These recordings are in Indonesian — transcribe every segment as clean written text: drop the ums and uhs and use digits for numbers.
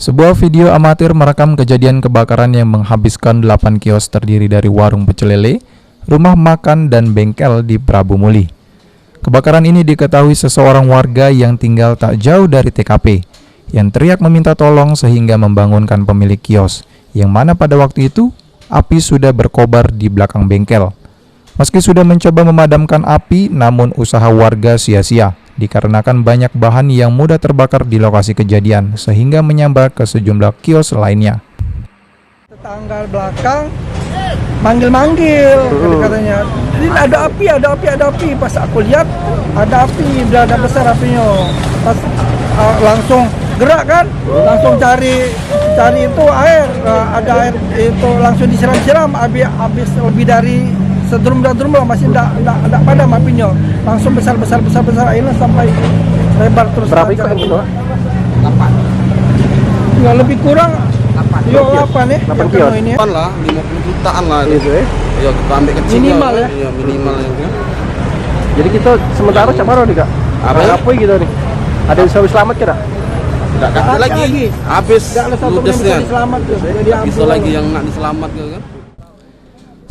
Sebuah video amatir merekam kejadian kebakaran yang menghabiskan 8 kios terdiri dari warung pecel lele, rumah makan, dan bengkel di Prabu Muli. Kebakaran ini diketahui seseorang warga yang tinggal tak jauh dari TKP, yang teriak meminta tolong sehingga membangunkan pemilik kios, yang mana pada waktu itu api sudah berkobar di belakang bengkel. Meski sudah mencoba memadamkan api, namun usaha warga sia-sia dikarenakan banyak bahan yang mudah terbakar di lokasi kejadian sehingga menyambar ke sejumlah kios lainnya. Tetangga belakang manggil-manggil katanya, ini ada api. Pas aku lihat ada api, udah ada besar apinya. Pas langsung gerak kan, langsung cari itu air, ada air itu langsung disiram-siram. Habis lebih dari sedrum lah, masih enggak padam apinya. Langsung besar airnya sampai lebar terus. Berapa ekor itu? 8. Ya lebih kurang 8 nih. 8 kios. Ini. Lah 50 jutaan lah Gitu ya. Ya kita ambil kecil Minimal ya. Iya, minimal ya. Jadi kita sementara cak nih kak. Apa gitu nih? Ada yang bisa selamat kira? Enggak ada lagi. Habis Enggak ada satu yang bisa ludesnya. diselamat tuh. Jadi Bisa lagi yang nak diselamatkan kan.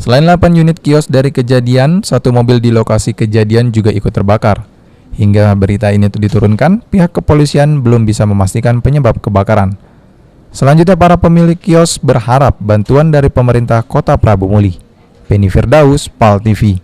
Selain 8 unit kios dari kejadian, satu mobil di lokasi kejadian juga ikut terbakar. Hingga berita ini diturunkan, pihak kepolisian belum bisa memastikan penyebab kebakaran. Selanjutnya, para pemilik kios berharap bantuan dari pemerintah Kota Prabu Muli. Beni Firdaus, PAL TV.